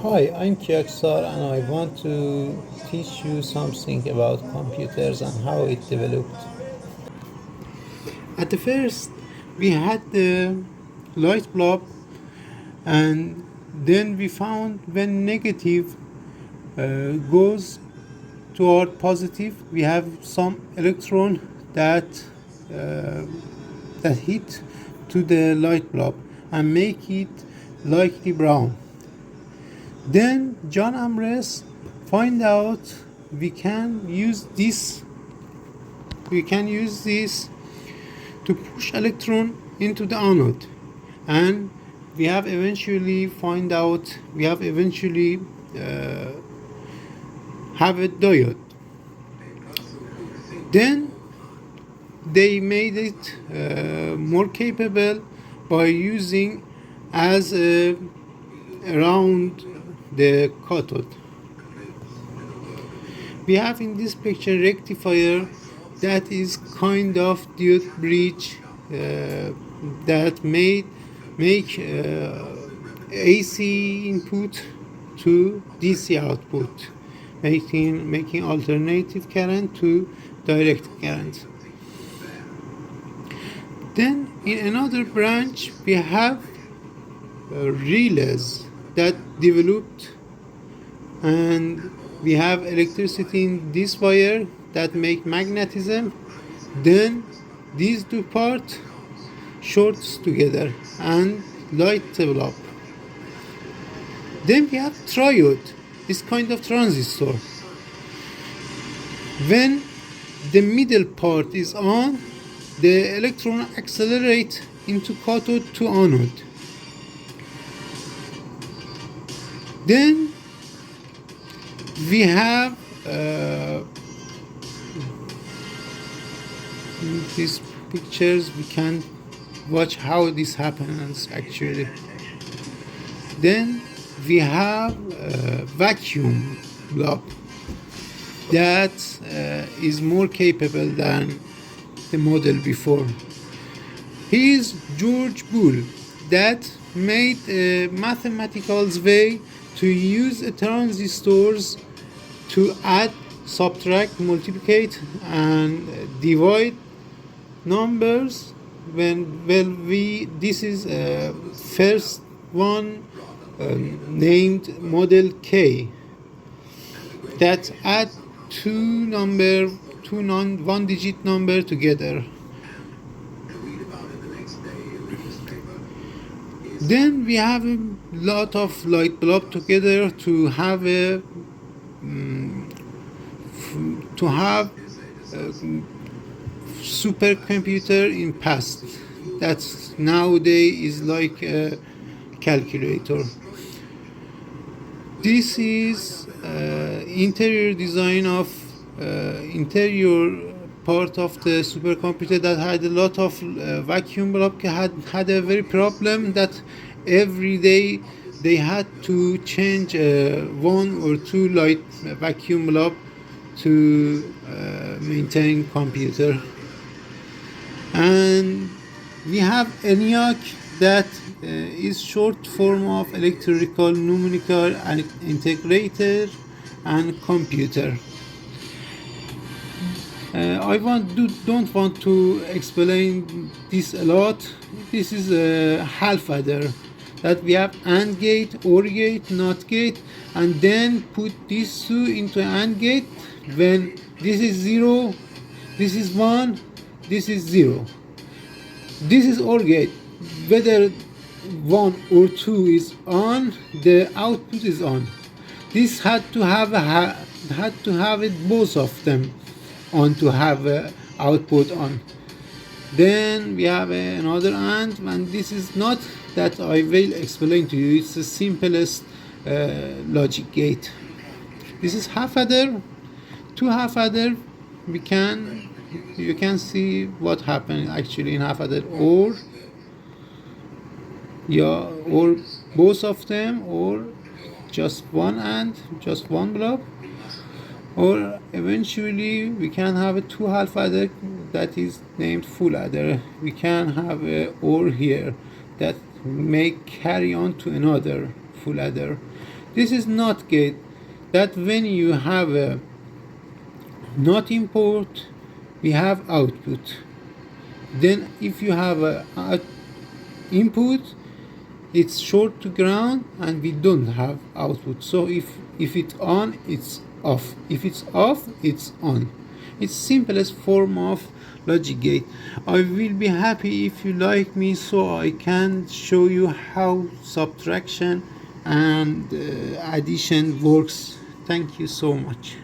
Hi, I'm Kiaksar and I want to teach you something about computers and how it developed. At the first, we had the light bulb, and then we found when negative goes toward positive, we have some electron that uh, that hit to the light bulb and make it lightly brown. Then John Amres find out we can use this we can use this to push electron into the anode, and we have eventually uh, have a diode. Then they made it more capable by using as around the cathode. We have in this picture rectifier that is kind of diode bridge that make AC input to DC output, making alternative current to direct current. Then in another branch we have relays that developed, and we have electricity in this wire that make magnetism. Then these two parts shorts together and light develop. Then we have triode, this kind of transistor. When the middle part is on, the electron accelerate into cathode to anode. Then we have these pictures. We can watch how this happens actually. Then we have a vacuum bulb that is more capable than the model before. He is George Boole that made a mathematical way to use transistors to add, subtract, multiplicate, and divide numbers. This is first one named Model K that add one digit number together. Then we have a lot of light bulb together to have a supercomputer in past that nowadays is like a calculator. This is interior design of interior part of the supercomputer that had a lot of vacuum bulb. Had a very problem that every day they had to change one or two light vacuum bulb to maintain computer. And we have ENIAC that is short form of electrical numerical and integrator and computer. Don't want to explain this a lot. This is a half adder that we have AND gate, OR gate, NOT gate, and then put these two into AND gate. When this is 0, this is 1, this is 0. This is OR gate. Whether 1 or 2 is on, the output is on. This had to have it both of them on to have output on. Then we have another AND, and this is not that I will explain to you. It's the simplest logic gate. This is half adder. Two half adder. You can see what happened actually in half adder, or both of them, or just one AND, just one block. Or eventually we can have a two half adder that is named full adder. We can have a OR here that may carry on to another full adder. This is not gate, that when you have a not input, we have output. Then if you have a input, it's short to ground and we don't have output. So if it's on, it's off. If it's off, it's on. It's simplest form of logic gate. I will be happy if you like me so I can show you how subtraction and addition works. Thank you so much.